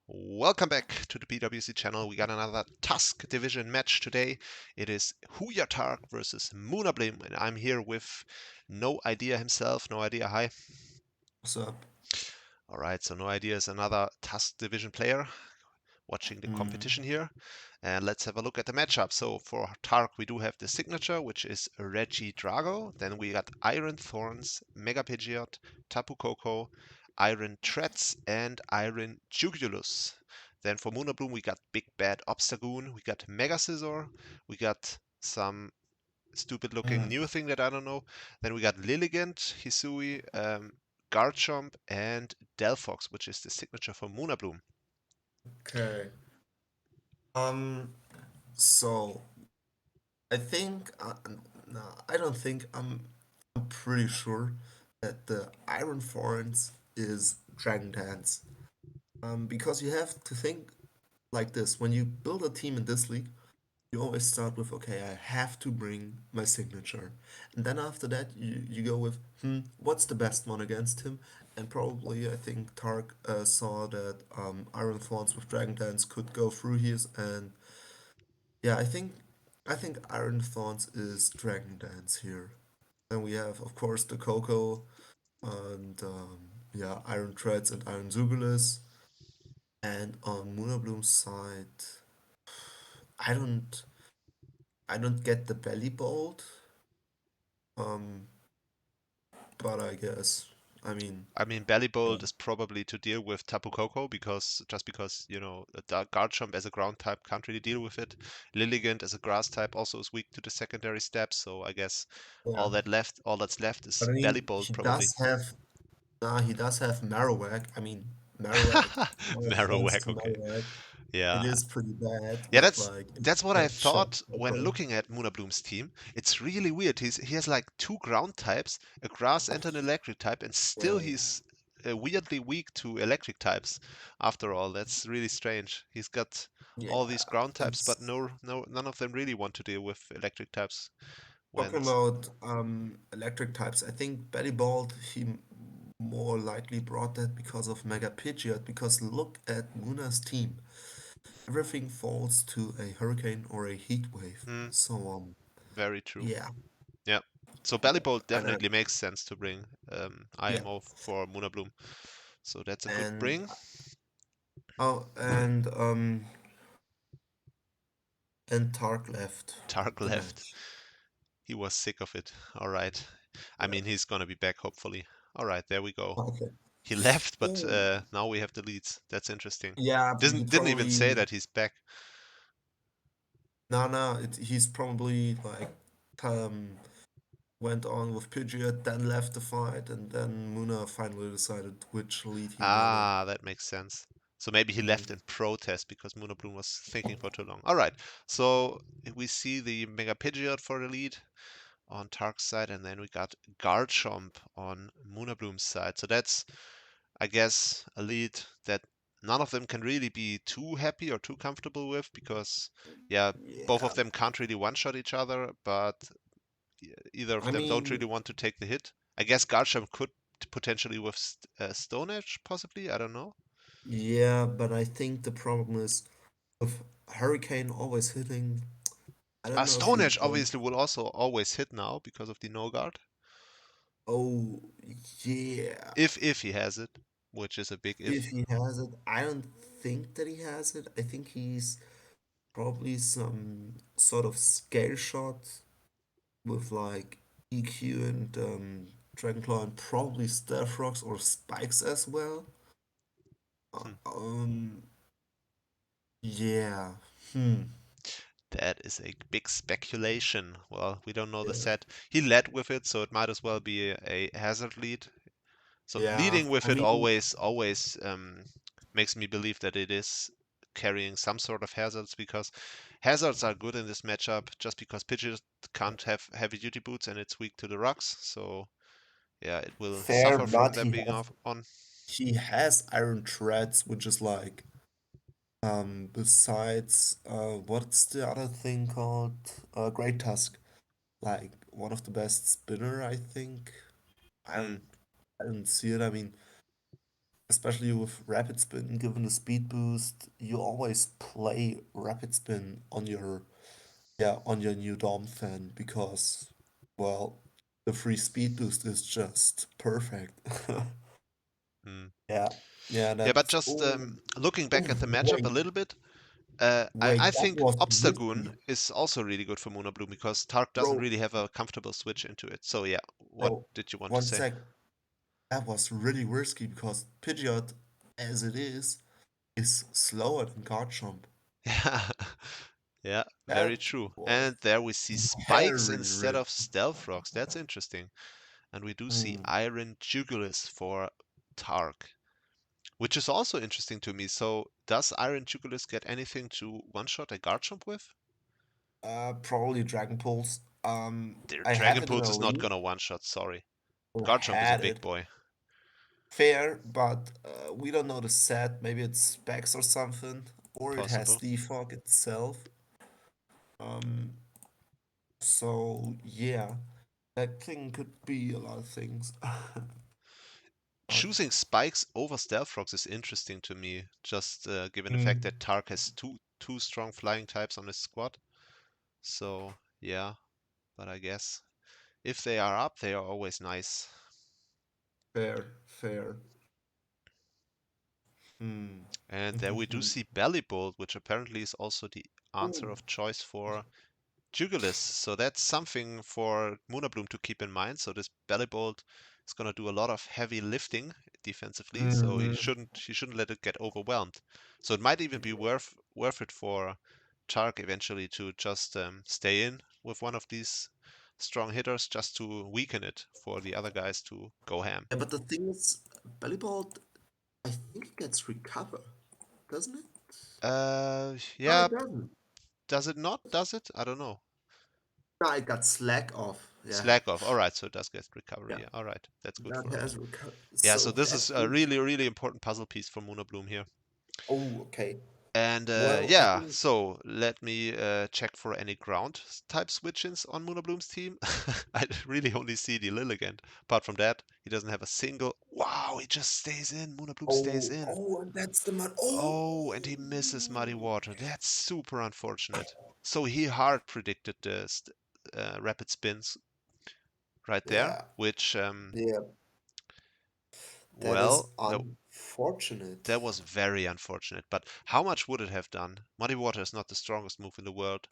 Welcome back to the PWC channel. We got another Tusk Division match today. It is Tark versus Moonabloom, and I'm here with No Idea himself. No Idea, hi. What's up? All right, so No Idea is another Tusk Division player watching the competition here. And let's have a look at the matchup. So for Tark, we do have the signature, which is Reggie Drago. Then we got Iron Thorns, Mega Pidgeot, Tapu Koko, Iron Treads, and Iron Jugulus. Then for Moonabloom, we got Big Bad Obstagoon, we got Mega Scizor, we got some stupid looking new thing that I don't know. Then we got Lilligant, Hisui, Garchomp, and Delphox, which is the signature for Moonabloom. Okay. Um. So I think. No, I don't think. I'm pretty sure that the Iron Forens is Dragon Dance. Because you have to think like this: when you build a team in this league, you always start with, okay, I have to bring my signature, and then after that, you go with, what's the best one against him? And probably, I think Tark saw that Iron Thorns with Dragon Dance could go through his, and yeah, I think Iron Thorns is Dragon Dance here. Then we have, of course, the Coco and yeah, Iron Treads and Iron Zugulis. And on Moonabloom's side, I don't I don't get the Bellibolt. Um, but I guess I mean I mean, Bellibolt is probably to deal with Tapu Koko because Garchomp as a ground type can't really deal with it. Lilligant as a grass type also is weak to the secondary steps, so I guess yeah. all that's left But is I mean, Bellibolt probably. he does have Marowak. I mean, Marowak. No offense Marowak, to okay. Marowak, it Yeah. is pretty bad Yeah, with that's like that's what I infection. thought when looking at Moonabloom's team. It's really weird. He has like two ground types, a grass and an electric type, and still Yeah, he's weirdly weak to electric types. After all, that's really strange. He's got yeah. all these ground types, but It's none of them really want to deal with electric types. talking When about electric types. I think Bellibolt more likely brought that because of Mega Pidgeot. Because look at Muna's team. Everything falls to a hurricane or a heat wave. hmm, So very true. yeah, Yeah. So Bellibolt and definitely makes sense to bring yeah, IMO for Moonabloom. So that's a good and bring. oh, and Tark left Tark the left. match. He was sick of it. All right. I Yeah. mean, he's gonna be back hopefully. All right, there we go. Okay. He left, but Ooh. now we have the leads. That's interesting. Yeah, he Didn't even say probably that he's back. no. He's probably like um went on with Pidgeot, then left the fight, and then Muna finally decided which lead he wanted. Ah, that makes sense. So maybe he left Mm. in protest because Moonabloom was thinking for too long. All right. So we see the Mega Pidgeot for the lead on Tark's side, and then we got Garchomp on Moonabloom's side. So that's, I guess, a lead that none of them can really be too happy or too comfortable with because, yeah, both of Yeah, them can't really one-shot each other, but either of I them don't mean, really want to take the hit. I guess Garchomp could potentially with Stone Edge, possibly. I don't know. yeah, but I think the problem is with Hurricane always hitting. I don't know if Stone you Edge don't. obviously will also always hit now because of the no guard, Oh, yeah. if he has it, which is a big If if. he has it, I don't think that he has it. I think he's probably some sort of scale shot with like EQ and Dragonclaw and probably Stealth Rocks or Spikes as well. Hmm. Um, yeah. Hmm. That is a big speculation. Well, we don't know the Yeah. set. He led with it, so it might as well be a hazard lead. So Yeah. leading with I it mean, always makes me believe that it is carrying some sort of hazards because hazards are good in this matchup just because Pidgeot can't have heavy duty boots and it's weak to the rocks. So yeah, it will fair, suffer from but them being off on. he has Iron Treads, which is like besides what's the other thing called? Great Tusk. Like one of the best spinner, I think. I Hmm. don't I don't see it. I mean, especially with rapid spin, given the speed boost, you always play rapid spin on your on your new Dom fan because well, the free speed boost is just perfect. Mm. Yeah. Yeah, Yeah, but that's just looking back at the matchup a wait, little bit, I wait, that think was Obstagoon risky. is also really good for Moonabloom because Tark doesn't Bro, really have a comfortable switch into it. So yeah, what bro, did you want to one say? sec. That was really risky because Pidgeot, as it is slower than Garchomp. Yeah, yeah, very That true. was And there we see spikes very instead of risky. stealth rocks. That's interesting. And we do see Hmm, Iron Jugulis for Tark, which is also interesting to me. So does Iron Jugulis get anything to one-shot a Garchomp with? probably Dragon Pulse. Their I have Dragon it in Pulse a is not league. gonna one-shot, sorry. Or Garchomp is a had big it. boy. Fair, but we don't know the set. Maybe it's specs or something, or it has Possible. defog itself. Um, so yeah, that thing could be a lot of things. But Choosing spikes over stealth rocks is interesting to me, just given the fact mm, that Tark has two strong flying types on his squad. So yeah, but I guess if they are up, they are always nice. fair, fair. Hmm. And there we do see Bellibolt, which apparently is also the answer Ooh, of choice for Jugulis. So that's something for Moonabloom to keep in mind. So this Bellibolt is gonna do a lot of heavy lifting defensively, so he mhm. shouldn't let it get overwhelmed. So it might even be worth it for Tark eventually to just stay in with one of these strong hitters just to weaken it for the other guys to go ham. Yeah, but the thing is, Bellibolt, I think it gets recover, doesn't it? No, Yeah, it doesn't. does it not? Does it? I don't know. No, it got slack off. Yeah, Slack off. All right, so it does get yeah, recovery. Yeah, all right, that's good that for it. has recover. Yeah, so So this that is a is. really important puzzle piece for Moonabloom here. Oh, okay. And Well, I yeah, think so let me check for any ground type switch-ins on Moonabloom's team. I really only see the Lilligant. Apart from that, he doesn't have a single. Wow, he just stays in. Moonabloom stays in. and that's the man. Oh, Oh, and he misses Muddy Water. That's super unfortunate. So he hard predicted the rapid spins right there, yeah, which, yeah. That is well, that unfortunate. was very unfortunate. But how much would it have done? Muddy Water is not the strongest move in the world.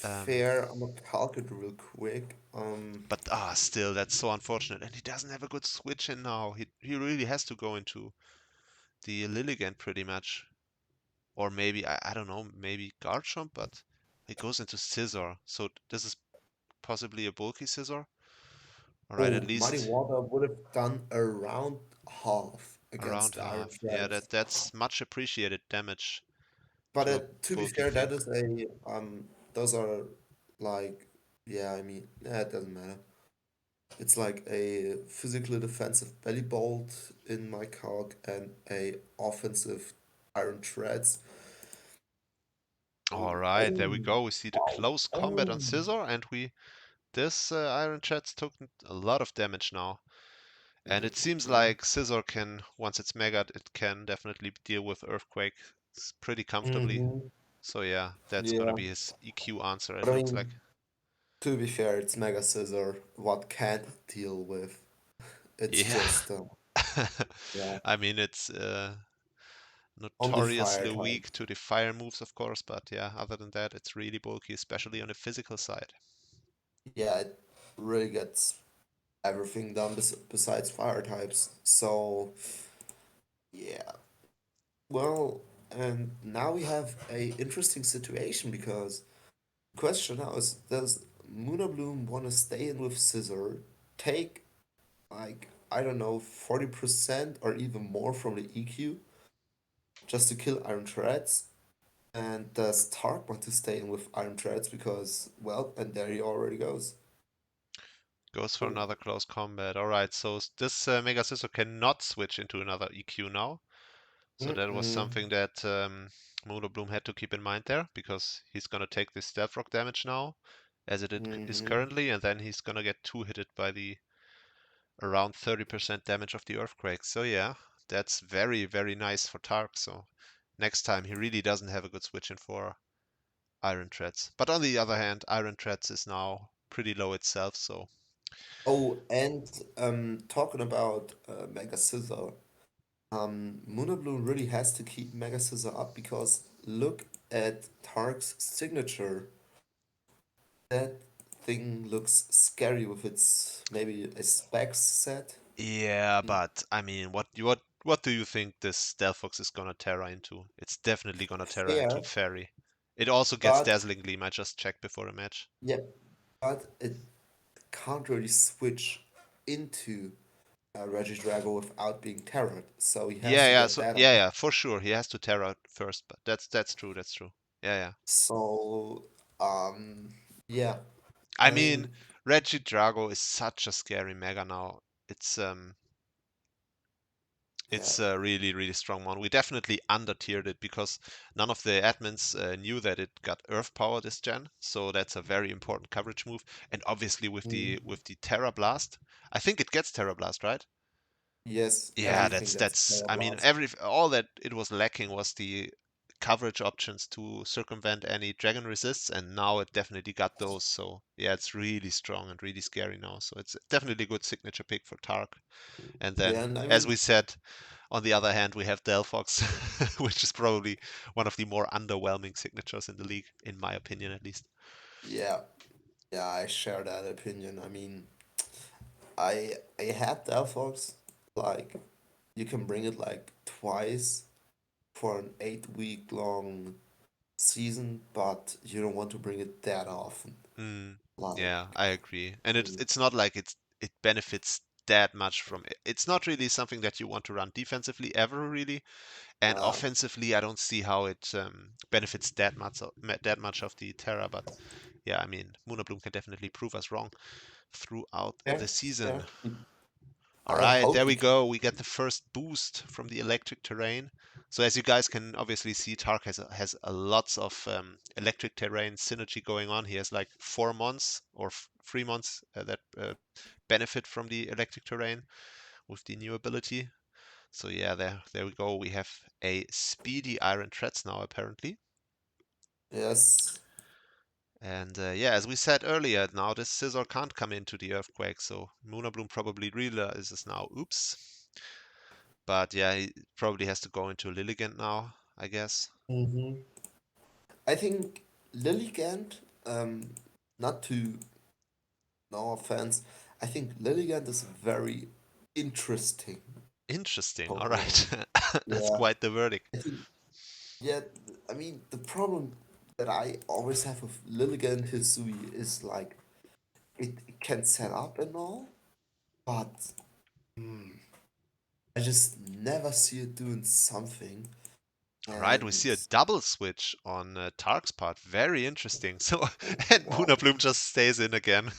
Um, Fair. I'm gonna calculate real quick. but still, that's so unfortunate. And he doesn't have a good switch in now. He really has to go into the Lilligant pretty much. Or maybe, I don't know, maybe Garchomp, but he goes into Scissor. So this is possibly a bulky Scissor. Alright, at Oh, Muddy least Water would have done around half around against the Iron half. Yeah, Threads. that's much appreciated damage But to a to be bulky fair, that thing. is a those are like yeah, I mean, it doesn't matter. It's like a physically defensive belly bolt in my calc and a offensive Iron Threads. Oh, Alright, there we oh, go. We see the close combat on oh. Scissor, and this Iron Chats took a lot of damage now. And it seems Mhm. like Scissor can, once it's megaed, it can definitely deal with Earthquake pretty comfortably. Mhm. So yeah, that's gonna Yeah, be his EQ answer, it but I looks like. mean, to be fair, it's Mega Scissor. What can't deal with? It's Yeah. just yeah, I mean, it's only fire notoriously type. weak to the fire moves, of course, but yeah, other than that, it's really bulky, especially on the physical side. Yeah, it really gets everything done besides fire types. So yeah, well, and now we have a interesting situation because the question now is, does Moonabloom want to stay in with Scissor, take like I don't know 40% or even more from the EQ just to kill Iron Threads? And does Tark want to stay in with Iron Threads because well, and there he already goes. Goes for Oh. another close combat. Alright, so this Mega Scissor cannot switch into another EQ now. So that was Mm-mm. something that Moonabloom had to keep in mind there, because he's gonna take this Stealth Rock damage now, as is Mm-hmm. currently, and then he's gonna get two-hitted by the around 30% damage of the Earthquake. So yeah, that's very, very nice for Tark. So next time he really doesn't have a good switch in for Iron Treads. But on the other hand, Iron Treads is now pretty low itself, so Oh, and talking about Mega Scissor, Moonabloom really has to keep Mega Scissor up because look at Tark's signature. That thing looks scary with its maybe a specs set. yeah, but I mean, what do you think this Delphox is gonna Terra into? It's definitely gonna Terra into Fair, Fairy. It also gets but Dazzling Gleam. I just checked before the match. yeah, but it can't really switch into Regidrago without being terrored, so he has Yeah, to yeah, get so that yeah, off. yeah, for sure. He has to Terra first, but that's true, that's true. Yeah, yeah. So, um, yeah, I I mean, mean, Regidrago is such a scary mega now. It's yeah, it's a really, really strong one. We definitely under-tiered it because none of the admins knew that it got Earth Power this gen, so that's a very important coverage move. And obviously with the mm, with the Terra Blast, I think it gets Terra Blast, right? yes, Yeah, everything that's gets that's. Terra I mean, Blast. all that it was lacking was the coverage options to circumvent any dragon resists, and now it definitely got those. So yeah, it's really strong and really scary now. So it's definitely a good signature pick for Tark. And Yeah, then, and I as mean, we said, on the other hand, we have Delphox, which is probably one of the more underwhelming signatures in the league, in my opinion at least. yeah, yeah, I share that opinion. I mean, I had Delphox, like, you can bring it like twice for an 8 week long season, but you don't want to bring it that often. Mm, Like, yeah, I agree. And it's mm, it's not like it benefits that much from it. It's not really something that you want to run defensively ever really. And uh, offensively, I don't see how it benefits that much of the Terra. But yeah, I mean, Moonabloom can definitely prove us wrong throughout fair, the season. fair. All I right, hope there he we can. go. We get the first boost from the electric terrain. So as you guys can obviously see, Tark has a lots of electric terrain synergy going on. He has like 4 months or 3 months that benefit from the electric terrain with the new ability. So yeah, there we go. We have a speedy Iron Treads now apparently. Yes. And yeah, as we said earlier, now this scissor can't come into the earthquake, so Moonabloom probably realizes now, oops. But yeah, he probably has to go into Lilligant now, I guess. Hmm. I think Lilligant, not to no offense, I think Lilligant is very interesting Interesting. All Pokemon. right. That's Yeah, quite the verdict. I think yeah. I mean, the problem that I always have with Lilligant Hisui is like it can set up and all, but mm, I just never see it doing something. All right, we And see a double switch on Tark's part. Very interesting. So, and wow, Moonabloom just stays in again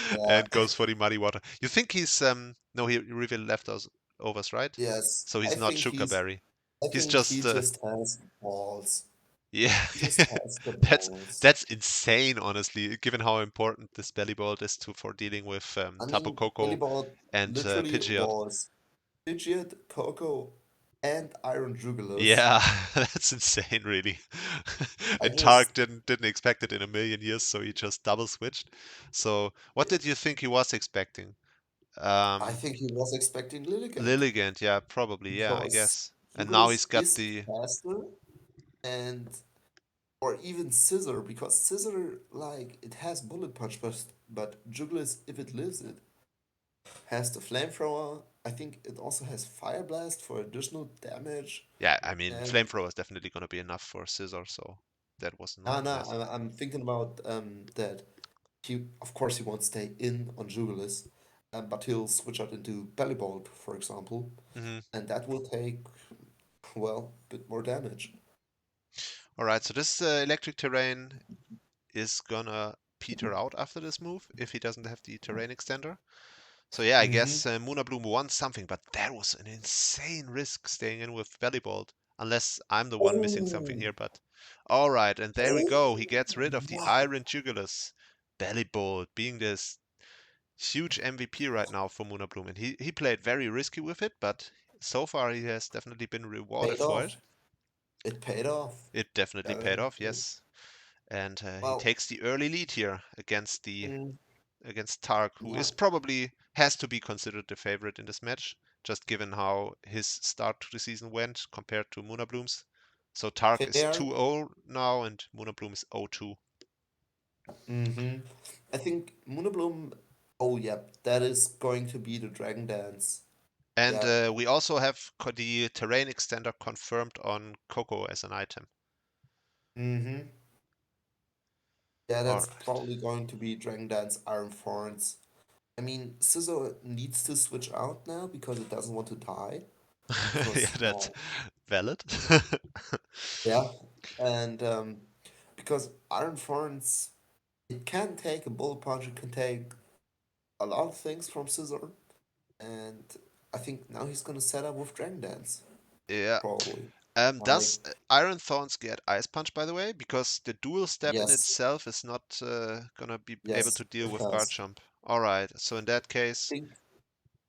yeah, and goes for the muddy water. You think he's no, he revealed leftovers, overs, right? yes, So he's not Sugarberry. I He's think he just just has balls. yeah. He just has the That's balls. that's insane, honestly, given how important this Bellibolt is to for dealing with I Tapu mean, Koko Bellibolt and literally Pidgeot. was Pidgeot, Coco, and Iron Jugulis. Yeah, that's insane, really. I And just, Tark didn't expect it in a million years, so he just double switched. So, what did you think he was expecting? I Um, think he was expecting Lilligant Lilligant, yeah, probably, yeah, I because guess. And now Jugulis he's got is the faster and or even Scissor because Scissor like it has Bullet Punch, but Jugulis if it lives it has the Flamethrower. I think it also has Fire Blast for additional damage. yeah. I mean, And Flamethrower is definitely gonna be enough for Scissor, so that was not ah, a no, mess. I'm thinking about that he, of course, he won't stay in on Jubilis, but he'll switch out into Bellibolt, for example, Hmm. and that will take, well, a bit more damage. All right, so this electric terrain is gonna peter out after this move if he doesn't have the terrain extender. So yeah, I Mm-hmm. guess Moonabloom won something, but that was an insane risk staying in with Bellibolt. Unless I'm the one missing something Oh, here, but all right, and there we go. He oh, gets rid of the wow. Iron Jugulus. Bellibolt being this huge MVP right now for Moonabloom, and he played very risky with it, but so far he has definitely been rewarded Paid for it. off. It paid off. It definitely paid off, Definitely. yes. And he Well, takes the early lead here mm, against Tark, who yeah, is probably has to be considered the favorite in this match, just given how his start to the season went compared to Moonabloom's. So Tark is fair. 2-0 now, and Moonabloom is 0-2. Mm-hmm. I think Moonabloom. Oh, yep, that is going to be the Dragon Dance. And Yep. we also have the terrain extender confirmed on Coco as an item. Mm-hmm. Yeah, All that's right. probably going to be Dragon Dance Iron Thorns. I mean, Scizor needs to switch out now because it doesn't want to die. Yeah, Because, that's valid. yeah, and because Iron Thorns, it can take a Bullet Punch, it can take a lot of things from Scizor, and I think now he's gonna set up with Dragon Dance, Yeah. probably. Like, Does Iron Thorns get Ice Punch, by the way? Because the dual step in yes, itself is not gonna be able yes, to deal it with Guard does. Jump. Alright, so in that I case, think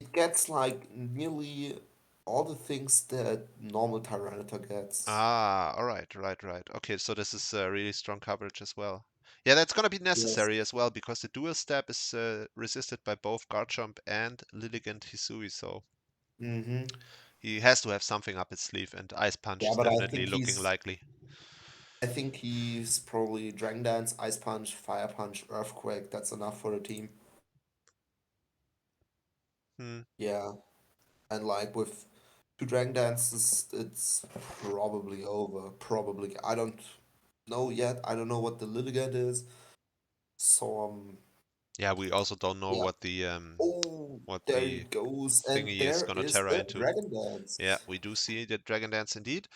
it gets like nearly all the things that normal Tyranitar gets. alright. Okay, so this is really strong coverage as well. Yeah, that's gonna be Yes. necessary as well, because the dual step is resisted by both Guard Jump and Lilligant Hisui, so Mm-hmm. he has to have something up his sleeve, and Ice Punch Yeah, is but definitely looking likely. I think he's probably Dragon Dance, Ice Punch, Fire Punch, Earthquake. That's enough for the team. Hmm. Yeah, and like with two Dragon Dances, it's probably over. Probably. I don't know yet. I don't know what the Lilligant is. So Yeah, we also don't know yeah. what the Oh, what there he the goes, and thingy is there gonna is Terra the into. Dragon Dance. Yeah, we do see the Dragon Dance indeed,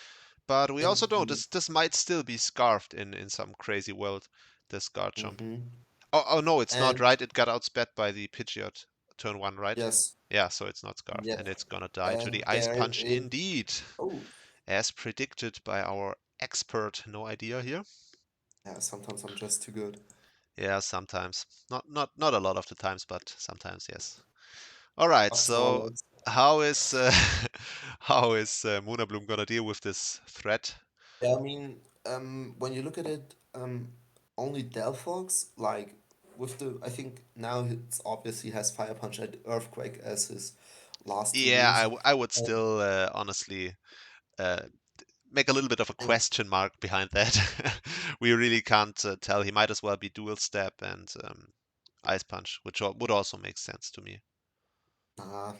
but we also And know this might still be scarfed in some crazy world. This guard jump. mm-hmm. Oh no, it's not And right. It got outsped by the Pidgeot turn one, right? yes, Yeah, so it's not scarfed, and yep. it's gonna die to And the Ice there Punch it. indeed, Oh, as predicted by our expert. No idea here. yeah. Sometimes I'm just too good. Yeah, sometimes. Not a lot of the times, but sometimes yes. All right, Not so always. how is how is Moonabloom gonna deal with this threat? Yeah, I mean, when you look at it, only Delphox, like with the, I think now it's obvious he has Fire Punch and Earthquake as his last two Yeah, moves. I would And, still honestly uh, make a little bit of a and question mark behind that. We really can't tell. He might as well be dual step and Ice Punch, which would also make sense to me. nah,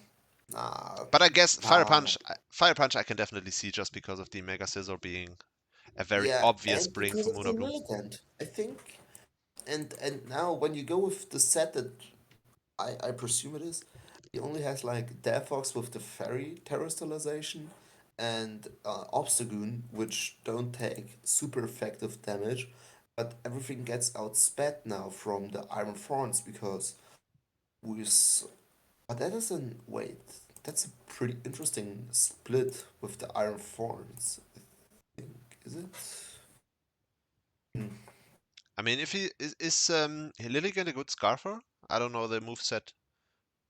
nah, But I guess nah. Fire Punch I can definitely see just because of the Mega Scissor being a very Yeah, obvious and bring because for of the Moonabloom. Lilligant, I think. And now when you go with the set that I presume it is. He only has like Delphox with the Fairy Terrestrialization and Obstagoon, which don't take super effective damage, but everything gets outsped now from the Iron Thorns because we. But that isn't. Wait, that's a pretty interesting split with the Iron Thorns, I think. Is it? Hmm. I mean, if he is Lilligant a good Scarfer? I don't know the move set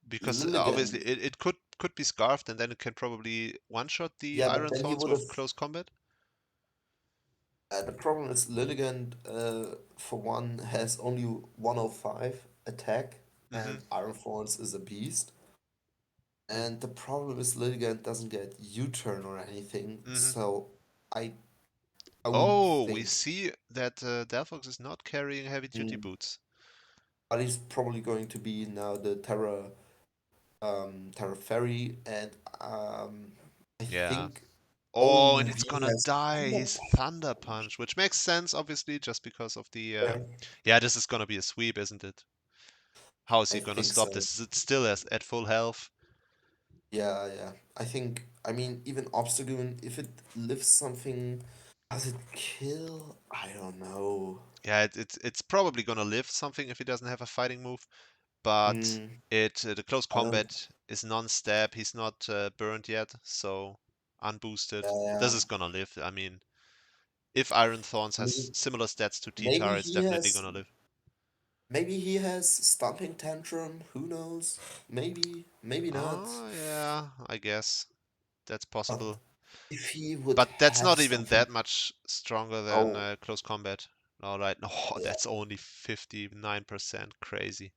because Lilligant. obviously it could be scarfed and then it can probably one shot the Yeah, but Iron then he Thorns would have. with close combat. The problem is Lilligant, for one, has only 105 attack, Hmm. and Iron Force is a beast. And the problem is Lilligant doesn't get U-turn or anything, Hmm. so I I would Oh, we think, see that Delphox is not carrying heavy duty mm, boots. but he's probably going to be now the Terra Fairy, and I Yeah. think, Oh, and oh, it's he gonna has die. Thunder He's Thunder Punch, which makes sense, obviously, just because of the. Punch. Yeah, this is gonna be a sweep, isn't it? How is I he gonna think stop so. this? Is it still at full health? Yeah, yeah. I think, I mean, even Obstagoon, if it lifts something, does it kill? I don't know. Yeah, it's probably gonna live something if he doesn't have a fighting move, but Mm, it the close I don't. combat is non-stab. He's not burned yet, so unboosted. Yeah, This yeah. is gonna live. I mean, if Iron Thorns I has mean, similar stats to maybe T-Tar, it's he definitely has. gonna live. Maybe he has Stomping Tantrum. Who knows? Maybe. Maybe not. Oh yeah, I guess. That's But possible. if he would But that's have not even that something, much stronger than oh close combat. All right. No, yeah, that's only 59%. Crazy.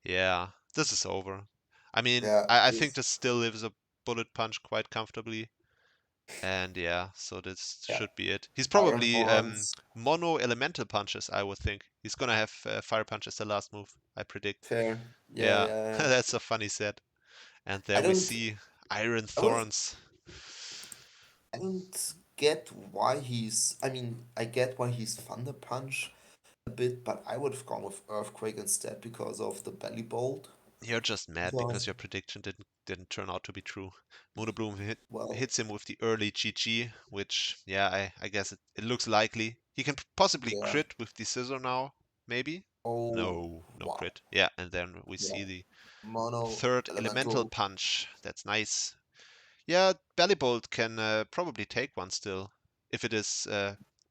Yeah, this is over. I mean, yeah, I think this, this still lives a bullet punch quite comfortably. And yeah, so this yeah, should be it. He's Iron probably Horns, mono elemental punches, I would think. He's gonna have fire punch as the last move, I predict. fair, yeah, Yeah, yeah, yeah. that's a funny set. And I there we don't, see Iron I would, Thorns. I don't get why he's. I mean, I get why he's Thunder Punch a bit, but I would have gone with Earthquake instead because of the Bellibolt. You're just mad Because, because your prediction didn't turn out to be true. Moonabloom well, hits him with the early GG, which yeah, I guess it looks likely. He can possibly yeah. crit with the scissor now, maybe? Oh, No wow. crit. Yeah, and then we Yeah. see the Mono, third elemental Elemental. punch. That's nice. Yeah, Bellibolt can probably take one still. If it is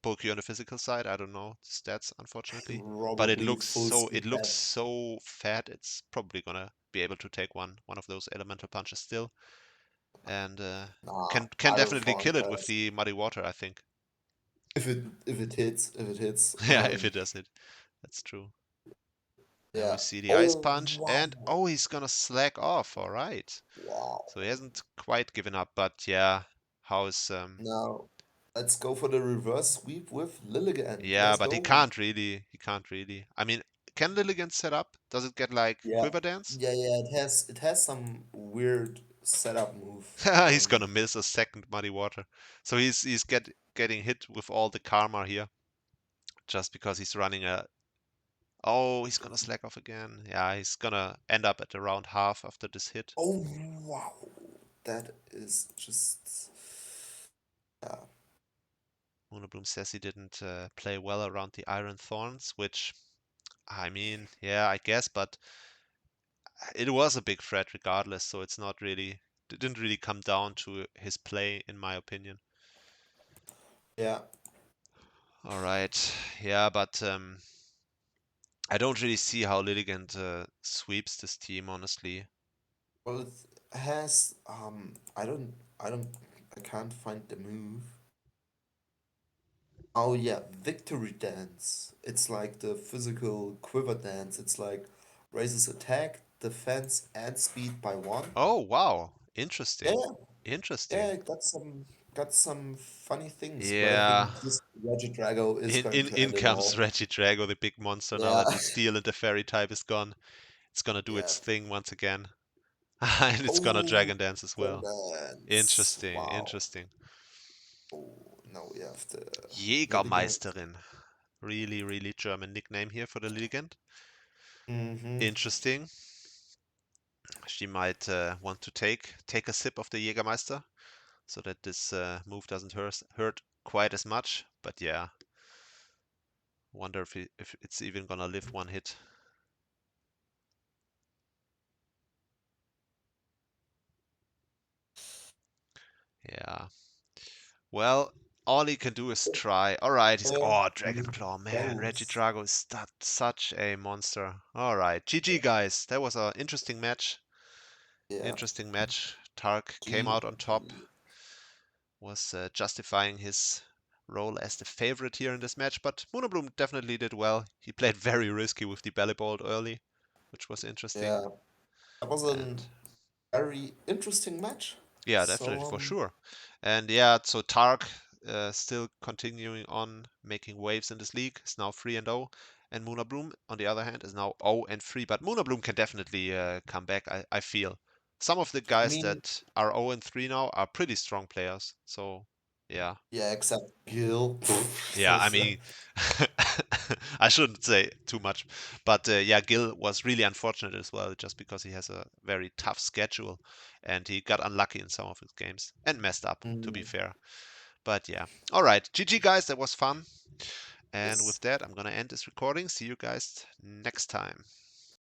bulky on the physical side, I don't know the stats unfortunately. But Probably full it speed looks head. so fat. It's probably gonna be able to take one of those elemental punches still, and Nah, can Iron definitely Thorn kill it with first. the muddy water. I think. If it hits. Yeah, if it does it, that's true. And we Yeah. see the ice Oh punch, wow. and oh, he's gonna slack off. All right. Wow. So he hasn't quite given up, but yeah, how is Now let's go for the reverse sweep with Lilligant. yeah, Let's but he go. can't really. He can't really. I mean, can Lilligant set up? Does it get like Yeah. Quiver Dance? Yeah, it has some weird setup move. He's gonna miss a second Muddy Water. So he's getting hit with all the karma here just because he's running a. Oh, he's gonna slack off again. Yeah, he's gonna end up at around half after this hit. Oh wow. That is just yeah. Moonabloom says he didn't play well around the Iron Thorns, which I mean, yeah, I guess, but it was a big threat regardless, so it's not really it didn't really come down to his play in my opinion. Yeah. All right. Yeah, but I don't really see how Lilligant sweeps this team, honestly. Well, it has I don't I can't find the move. Oh yeah, victory dance. It's like the physical quiver dance. It's like raises attack, defense, and speed by one. Oh, wow. Yeah, Interesting. yeah, Interesting. got some funny things, but I Yeah. think this Regidrago is going to In end it comes all. Regidrago, the big monster, now Yeah. that the steel and the fairy type is gone. It's gonna do Yeah. its thing once again. And it's gonna Oh, Dragon Dance as Dragon well. Dance. Interesting, Wow. interesting. Oh, now we have the Lilligant. Jägermeisterin. Really, really German nickname here for the Lilligant. Mm-hmm. Interesting. She might want to take a sip of the Jägermeister so that this move doesn't hurt quite as much. But yeah, wonder if it's even gonna live one hit. Yeah. Well, all he can do is try. All right, he's Yeah, oh and Dragon it Claw, man, goes. Regidrago is such a monster. All right, GG guys, that was an interesting match. Yeah. Interesting match. Tark came out on top, GG. was justifying his role as the favorite here in this match, but Moonabloom definitely did well. He played very risky with the Bellibolt early, which was interesting. Yeah. That was a And very interesting match. yeah, So definitely for sure. And yeah, so Tark still continuing on making waves in this league. Is now 3-0, and Moonabloom on the other hand is now 0-3. But Moonabloom can definitely come back. I feel some of the I guys mean, that are 0-3 now are pretty strong players. So yeah, yeah, except Gil. yeah. I mean, I shouldn't say too much, but yeah, Gil was really unfortunate as well, just because he has a very tough schedule, and he got unlucky in some of his games and messed up. To be Mm, fair, but yeah. All right, GG guys, that was fun. And with yes. that, I'm gonna end this recording. See you guys next time.